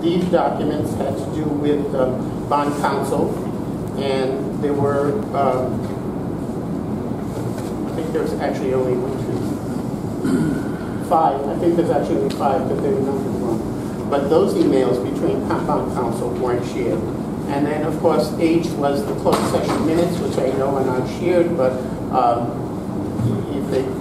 these documents had to do with bond counsel, and there were, I think there's actually only 5. I think there's actually only 5 because they were numbered wrong. But those emails between bond counsel weren't shared. And then, of course, H was the closed session minutes, which I know are not shared, but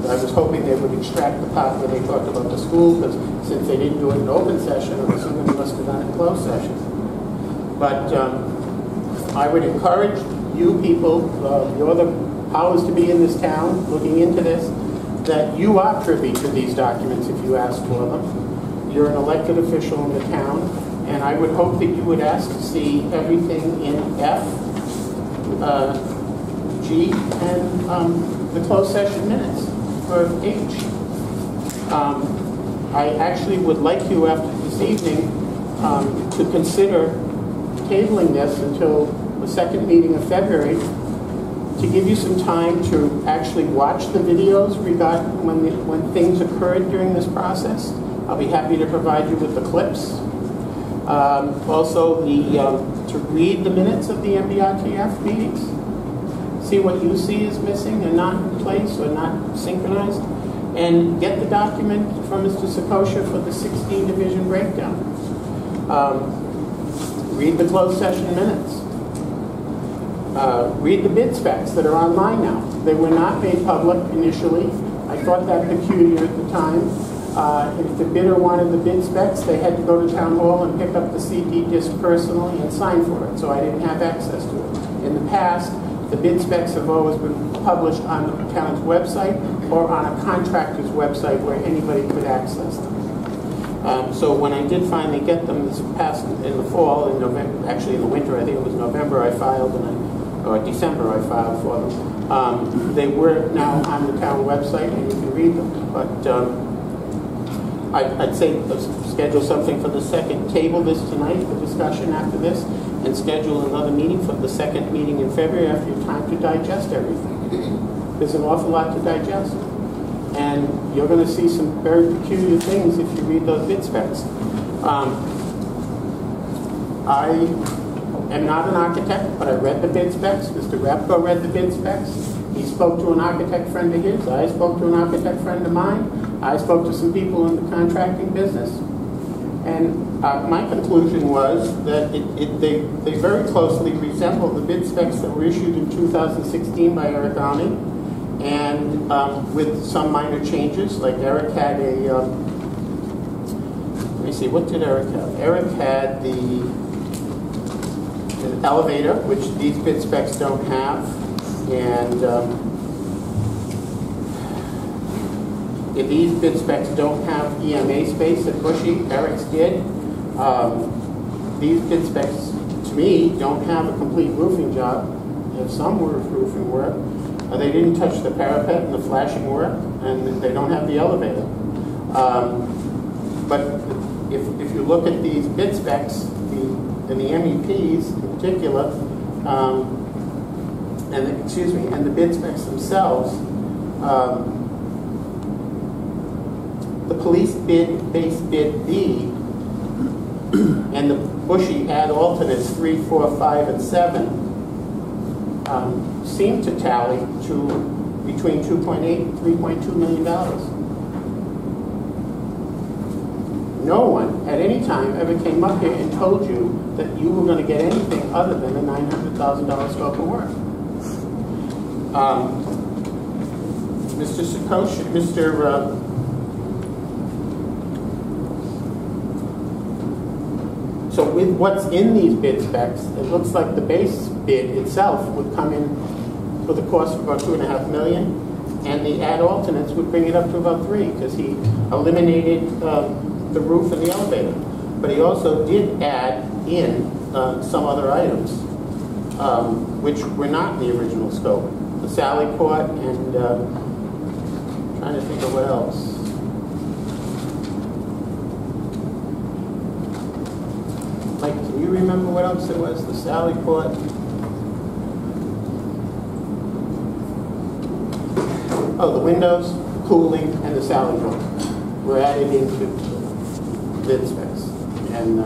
I was hoping they would extract the part where they talked about the school, because since they didn't do it in open session, I'm assuming they must have done it in closed session. But I would encourage you people, you're the powers to be in this town, looking into this, that you are privy to these documents if you ask for them. You're an elected official in the town, and I would hope that you would ask to see everything in F, G, and the closed session minutes for H. I actually would like you after this evening to consider tabling this until the second meeting of February to give you some time to actually watch the videos regarding when things occurred during this process. I'll be happy to provide you with the clips. Also, to read the minutes of the MDRTF meetings. See what you see is missing and not in place or not synchronized. And get the document from Mr. Sakosha for the 16 division breakdown. Read the closed session minutes. Read the bid specs that are online now. They were not made public initially. I thought that peculiar at the time. If the bidder wanted the bid specs, they had to go to town hall and pick up the CD disc personally and sign for it, so I didn't have access to it. In the past, the bid specs have always been published on the town's website or on a contractor's website where anybody could access them. So when I did finally get them this past in the fall, in November, actually in the winter, I think it was November I filed, or December I filed for them. They were now on the town website and you can read them. But I'd say let's schedule something for the second, table this tonight for discussion after this, and schedule another meeting for the second meeting in February after you have time to digest everything. There's an awful lot to digest. And you're going to see some very peculiar things if you read those bid specs. I am not an architect, but I read the bid specs. Mr. Repko read the bid specs. He spoke to an architect friend of his. I spoke to an architect friend of mine. I spoke to some people in the contracting business. And my conclusion was that they very closely resemble the bid specs that were issued in 2016 by Eric Arney, and with some minor changes. Like Eric had a, let me see, what did Eric have? Eric had an elevator, which these bid specs don't have, and if these bid specs don't have EMA space at Bushy, Eric's did. These bid specs, to me, don't have a complete roofing job. They have some roofing work. They didn't touch the parapet and the flashing work, and they don't have the elevator. But if you look at these bid specs, and the MEPs in particular, and the bid specs themselves, the police base bid B and the Bushy add alternates 3, 4, 5, and 7 seem to tally to between $2.8 and $3.2 million. No one at any time ever came up here and told you that you were going to get anything other than a $900,000 scope of work. Mr. Sakosha, so with what's in these bid specs, it looks like the base bid itself would come in for the cost of about $2.5 million, and the add alternates would bring it up to about $3 million, because he eliminated the roof and the elevator. But he also did add in some other items, which were not in the original scope. The Sally Port and trying to think of what else. Mike, can you remember what else it was? The Sally Port. Oh, the windows, cooling, and the Sally Port were added into bid specs. And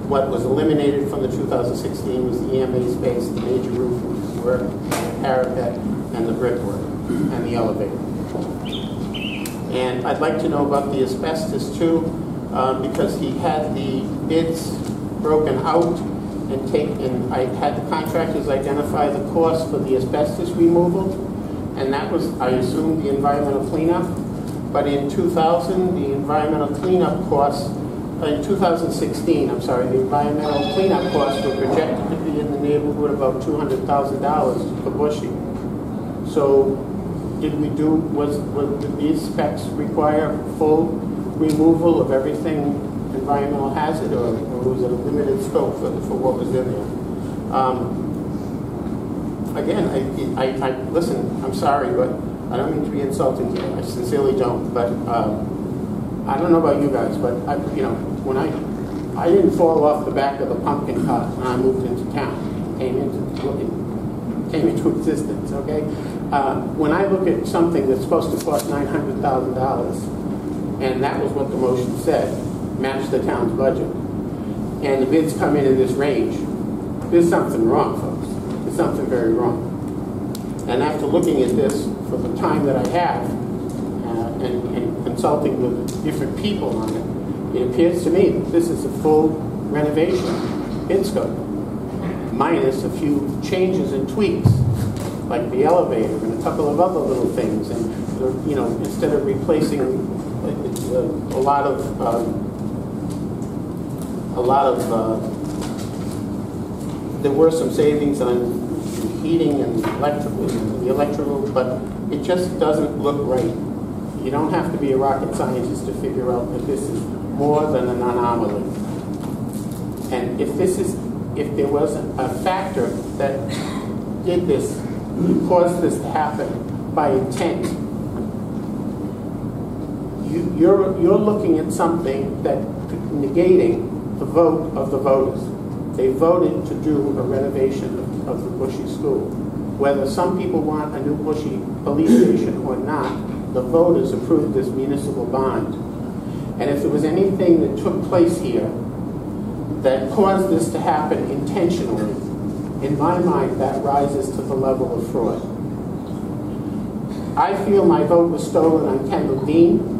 What was eliminated from the 2016 was the EMA space, the major roof work, the parapet, and the brickwork, and the elevator. And I'd like to know about the asbestos too, because he had the bids broken out and I had the contractors identify the cost for the asbestos removal, and that was, I assume, the environmental cleanup. But in 2000, the environmental cleanup costs, in 2016, I'm sorry, the environmental cleanup costs were projected to be in the neighborhood of about $200,000 for Bushy. So, did these specs require full removal of everything environmental hazard, or was it a limited scope for what was in there? Again, I listen, I'm sorry, but I don't mean to be insulting to you. I sincerely don't. But I don't know about you guys, but when I didn't fall off the back of the pumpkin cart when I moved into town, came into existence. Okay, when I look at something that's supposed to cost $900,000, and that was what the motion said, match the town's budget, and the bids come in this range, there's something wrong, folks. There's something very wrong. And after looking at this for the time that I have, and consulting with different people on it, it appears to me that this is a full renovation bid scope, minus a few changes and tweaks, like the elevator and a couple of other little things. And instead of replacing a lot of there were some savings on heating and electrical, but it just doesn't look right. You don't have to be a rocket scientist to figure out that this is more than an anomaly. And if there was a factor that did this, caused this to happen by intent, you're looking at something that negating the vote of the voters. They voted to do a renovation of the Bushy School. Whether some people want a new Bushy police station or not, the voters approved this municipal bond. And if there was anything that took place here that caused this to happen intentionally, in my mind, that rises to the level of fraud. I feel my vote was stolen on Kendall Dean,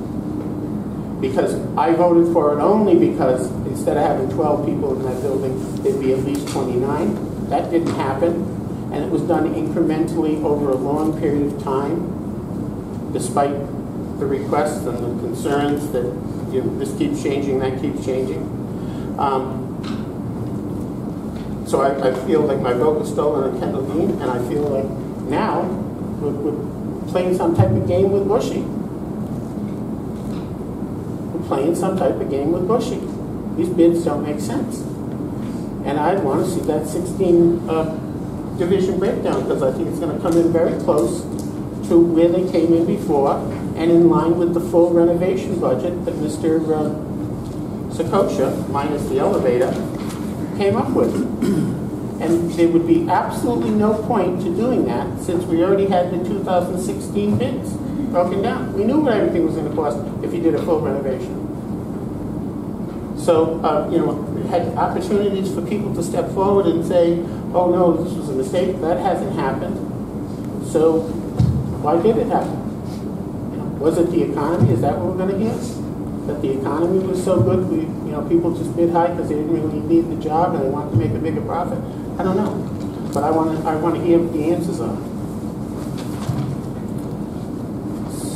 because I voted for it only because instead of having 12 people in that building, there'd be at least 29. That didn't happen, and it was done incrementally over a long period of time, despite the requests and the concerns that this keeps changing, that keeps changing. So I feel like my vote was stolen on Kendall Dean, and I feel like now we're playing some type of game with Bushy. Playing some type of game with Bushy. These bids don't make sense. And I want to see that 16 division breakdown, because I think it's going to come in very close to where they came in before and in line with the full renovation budget that Mr. Sakosha, minus the elevator, came up with. And there would be absolutely no point to doing that since we already had the 2016 bids broken down. We knew what everything was going to cost if you did a full renovation. So, we had opportunities for people to step forward and say, oh no, this was a mistake. That hasn't happened. So, why did it happen? Was it the economy? Is that what we're going to hear? That the economy was so good, people just bid high because they didn't really need the job and they wanted to make a bigger profit? I don't know. But I want to hear what the answers are.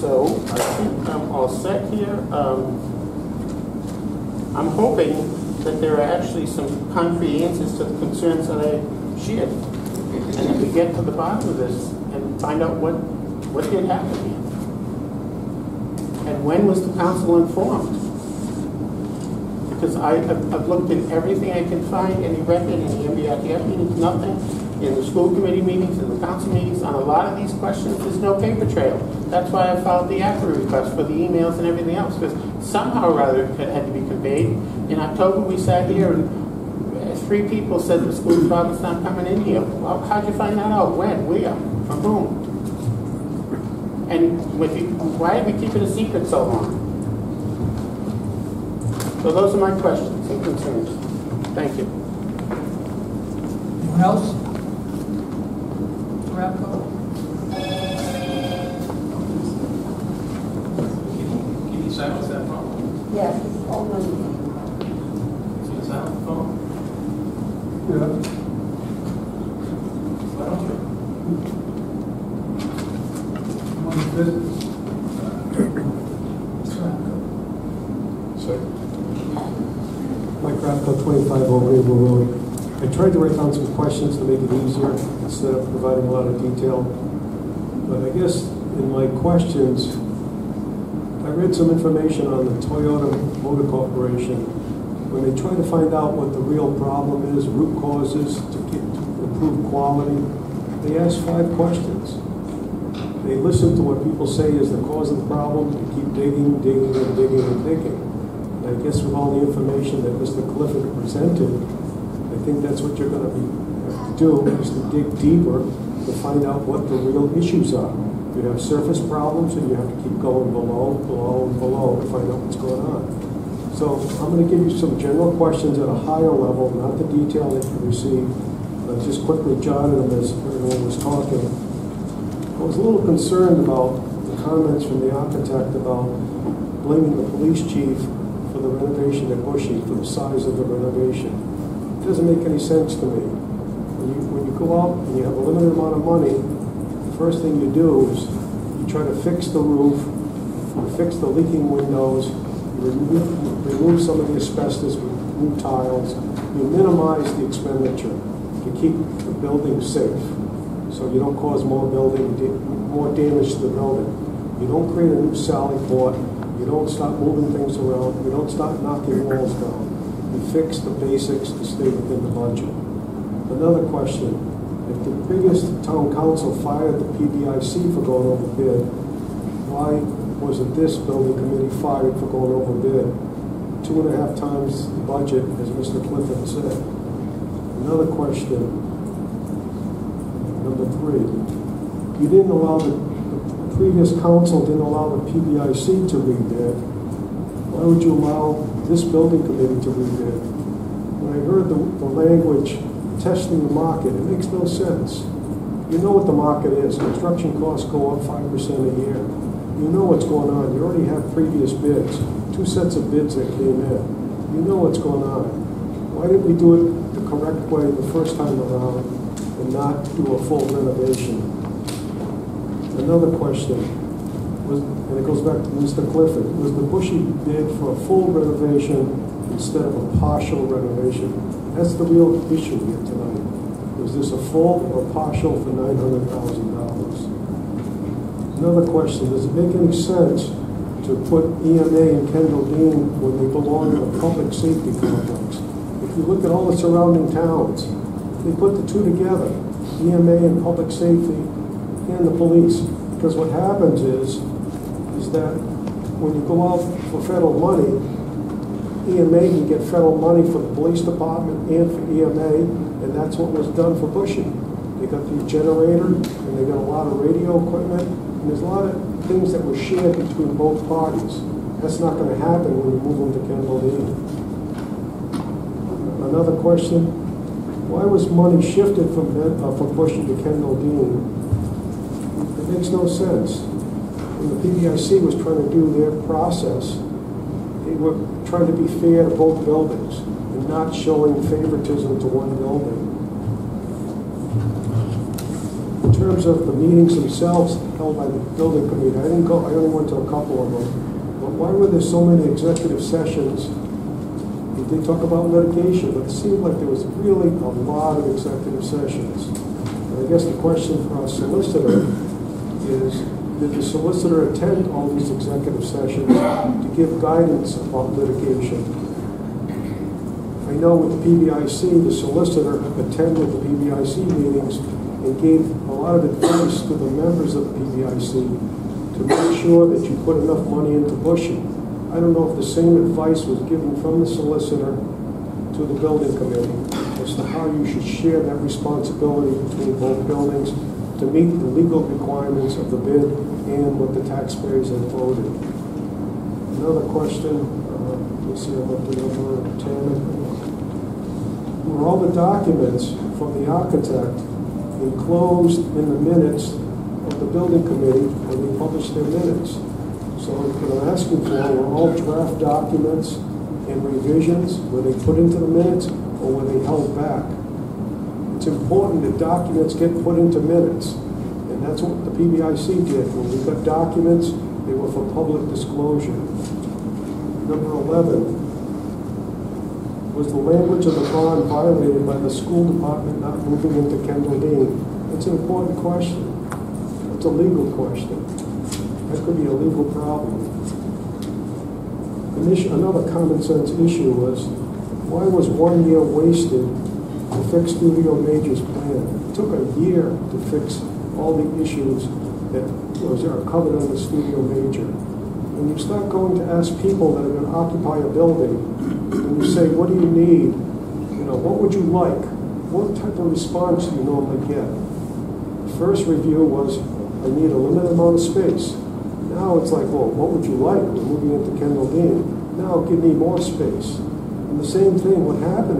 So, I think I'm all set here. I'm hoping that there are actually some concrete answers to the concerns that I shared. And that we get to the bottom of this and find out what did happen here. And when was the council informed? Because I've looked in everything I can find, any record, in the MBRTF meetings, nothing. In the school committee meetings, in the council meetings, on a lot of these questions, there's no paper trail. That's why I filed the APRA request for the emails and everything else, because somehow or other it had to be conveyed. In October, we sat here and 3 people said the school department's not coming in here. Well, how'd you find that out? When? Where? From whom? And why did we keep it a secret so long? So those are my questions and concerns. Thank you. Anyone else? Radko? Can you silence that phone? Yes, it's all money. Can you silence the phone? Yeah. Why don't you? On business. Mike Radko, 25 Old Greenville Road. I tried to write down some questions to make it easier instead of providing a lot of detail. But I guess in my questions, I read some information on the Toyota Motor Corporation. When they try to find out what the real problem is, root causes to improve quality, they ask 5 questions. They listen to what people say is the cause of the problem, and keep digging, digging, and digging, and digging. And I guess with all the information that Mr. Clifford presented, I think that's what you're going to have to do, is to dig deeper to find out what the real issues are. You have surface problems, and you have to keep going below, below, and below to find out what's going on. So I'm going to give you some general questions at a higher level, not the detail that you received. I just quickly jotted them as everyone was talking. I was a little concerned about the comments from the architect about blaming the police chief for the renovation at Bushy, for the size of the renovation. It doesn't make any sense to me. When you go out and you have a limited amount of money, the first thing you do is you try to fix the roof, you fix the leaking windows, you remove some of the asbestos with new tiles, you minimize the expenditure to keep the building safe, so you don't cause more damage to the building. You don't create a new sally port, you don't start moving things around, you don't start knocking walls down. You fix the basics to stay within the budget. Another question, if the previous town council fired the PBIC for going over bid, why wasn't this building committee fired for going over bid? 2.5 times the budget, as Mr. Clifford said. Another question, number 3. You didn't allow the previous council didn't allow the PBIC to rebid. Why would you allow this building committee to rebid? When I heard the language, testing the market, it makes no sense. You know what the market is. Construction costs go up 5% a year. You know what's going on. You already have previous bids, 2 sets of bids that came in. You know what's going on. Why didn't we do it the correct way the first time around and not do a full renovation? Another question, and it goes back to Mr. Clifford, was the Bushy bid for a full renovation instead of a partial renovation? That's the real issue here tonight. Was this a full or partial for $900,000? Another question, does it make any sense to put EMA and Kendall Dean when they belong in a public safety complex? If you look at all the surrounding towns, they put the 2 together, EMA and public safety and the police. Because what happens is that when you go out for federal money, EMA can get federal money for the police department and for EMA, and that's what was done for Bushy. They got the generator, and they got a lot of radio equipment, and there's a lot of things that were shared between both parties. That's not going to happen when you move them to Kendall Dean. Another question, why was money shifted from Bushy to Kendall Dean? It makes no sense. When the PBIC was trying to do their process, they were trying to be fair to both buildings and not showing favoritism to one building. In terms of the meetings themselves held by the building committee, I only went to a couple of them, but why were there so many executive sessions? We did talk about litigation, but it seemed like there was really a lot of executive sessions. And I guess the question for our solicitor is, did the solicitor attend all these executive sessions to give guidance about litigation? I know with the PBIC, the solicitor attended the PBIC meetings and gave a lot of advice to the members of the PBIC to make sure that you put enough money into Bushy. I don't know if the same advice was given from the solicitor to the building committee as to how you should share that responsibility between both buildings to meet the legal requirements of the bid and what the taxpayers have voted. Another question, let's see, I'm up to number 10. all the documents from the architect enclosed in the minutes of the building committee when they published their minutes. So what I'm asking for were all draft documents and revisions, were they put into the minutes or were they held back? It's important that documents get put into minutes, and that's what the PBIC did. When we got documents, they were for public disclosure. Number 11, was the language of the bond violated by the school department not moving into Kendall Dean? It's an important question. It's a legal question. That could be a legal problem. Another common sense issue was, why was 1 year wasted to fix Studio Major's plan? It took a year to fix all the issues that are covered under Studio Major. When you start going to ask people that are going to occupy a building, and you say, what do you need? You know, what would you like? What type of response do you normally get? The first review was, I need a limited amount of space. Now it's like, well, what would you like? We're moving into Kendall Dean. Now give me more space. And the same thing, what happened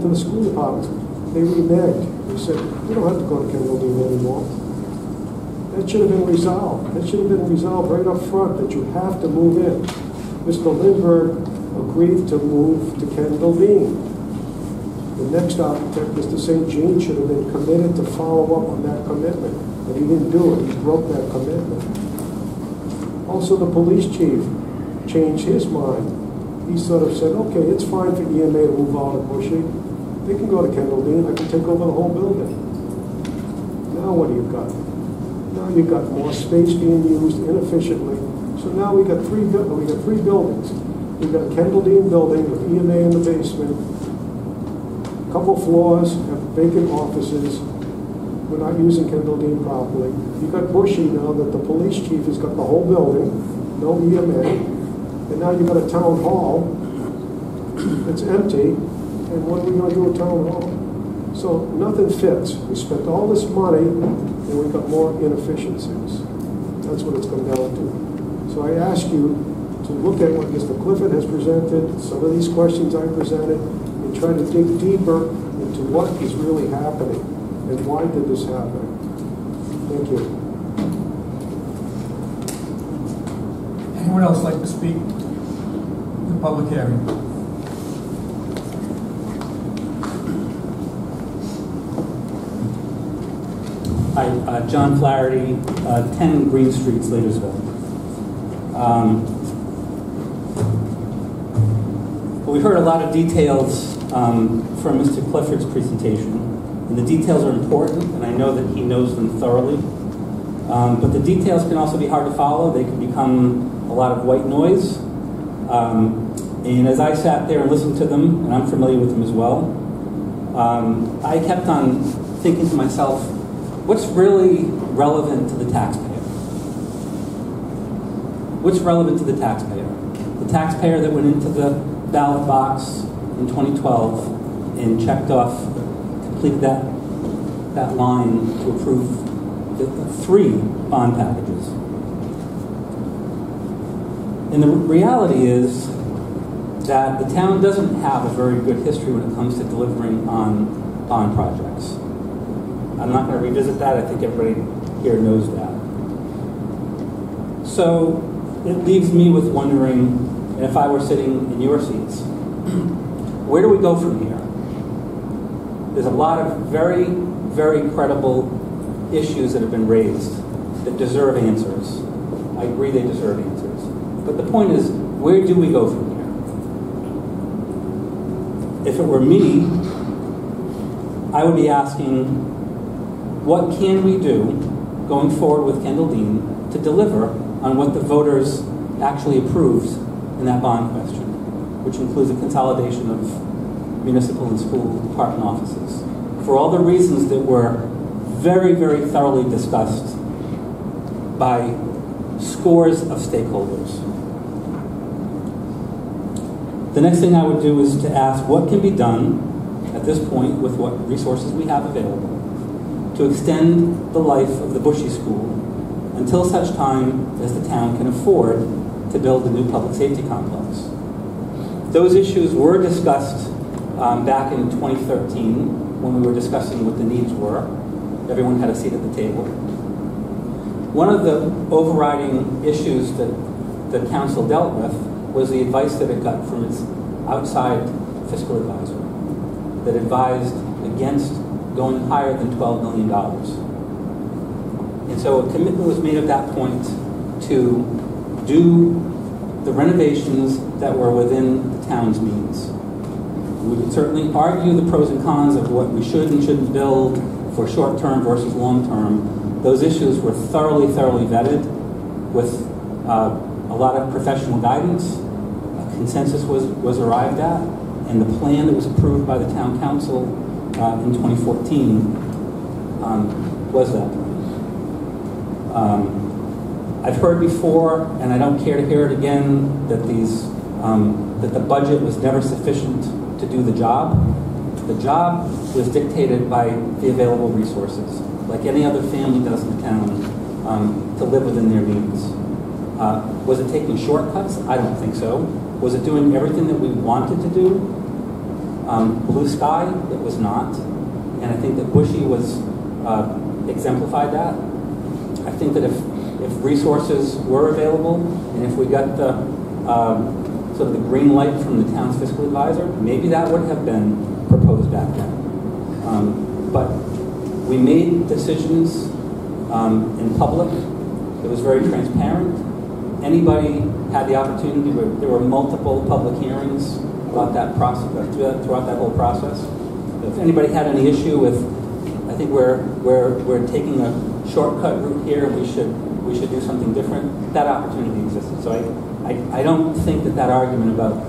to the school departments? They reneged. They said, you don't have to go to Kendall Dean anymore. That should have been resolved. That should have been resolved right up front, that you have to move in. Mr. Lindbergh agreed to move to Kendall Dean. The next architect, Mr. St. Jean, should have been committed to follow up on that commitment, but he didn't do it. He broke that commitment. Also, the police chief changed his mind. He sort of said, okay, it's fine for EMA to move out of Bushy. They can go to Kendall Dean. I can take over the whole building. Now what do you got? Now you've got more space being used inefficiently. So now we got three buildings. We've got a Kendall Dean building with EMA in the basement, a couple floors, have vacant offices. We're not using Kendall Dean properly. You've got Bushy now that the police chief has got the whole building, no EMA, and now you've got a town hall that's empty, and what are we going to do at town hall? So nothing fits. We spent all this money, and we got more inefficiencies. That's what it's come down to. So I ask you to look at what Mr. Clifford has presented, some of these questions I presented, and try to dig deeper into what is really happening and why did this happen. Thank you. Anyone else like to speak in the public hearing? Hi, John Flaherty, 10 Green Street, Slatersville. We've heard a lot of details from Mr. Clifford's presentation, and the details are important, and I know that he knows them thoroughly. But the details can also be hard to follow. They can become a lot of white noise. And as I sat there and listened to them, and I'm familiar with them as well, I kept on thinking to myself, what's really relevant to the taxpayer? What's relevant to the taxpayer? The taxpayer that went into the ballot box in 2012 and checked off, completed that line to approve the 3 bond packages. And the reality is that the town doesn't have a very good history when it comes to delivering on bond projects. I'm not going to revisit that. I think everybody here knows that. So it leaves me with wondering, and if I were sitting in your seats, where do we go from here? There's a lot of very, very credible issues that have been raised that deserve answers. I agree they deserve answers. But the point is, where do we go from here? If it were me, I would be asking, what can we do going forward with Kendall Dean to deliver on what the voters actually approved in that bond question, which includes a consolidation of municipal and school department offices, for all the reasons that were very, very thoroughly discussed by scores of stakeholders. The next thing I would do is to ask what can be done at this point with what resources we have available to extend the life of the Bushy School until such time as the town can afford to build a new public safety complex. Those issues were discussed back in 2013, when we were discussing what the needs were. Everyone had a seat at the table. One of the overriding issues that the council dealt with was the advice that it got from its outside fiscal advisor that advised against going higher than $12 million. And so a commitment was made at that point to do the renovations that were within the town's means. We could certainly argue the pros and cons of what we should and shouldn't build for short-term versus long-term. Those issues were thoroughly vetted with a lot of professional guidance. A consensus was arrived at, and the plan that was approved by the town council in 2014 was that plan. I've heard before, and I don't care to hear it again, that that the budget was never sufficient to do the job. The job was dictated by the available resources, like any other family does in the town, to live within their means. Was it taking shortcuts? I don't think so. Was it doing everything that we wanted to do? Blue sky? It was not. And I think that Bushy was exemplified that. I think that if resources were available, and if we got the sort of the green light from the town's fiscal advisor, maybe that would have been proposed back then. But we made decisions in public. It was very transparent. Anybody had the opportunity. There were multiple public hearings about that process, throughout that whole process. If anybody had any issue with, I think we're taking a shortcut route here, and we should do something different, that opportunity existed. So I don't think that argument about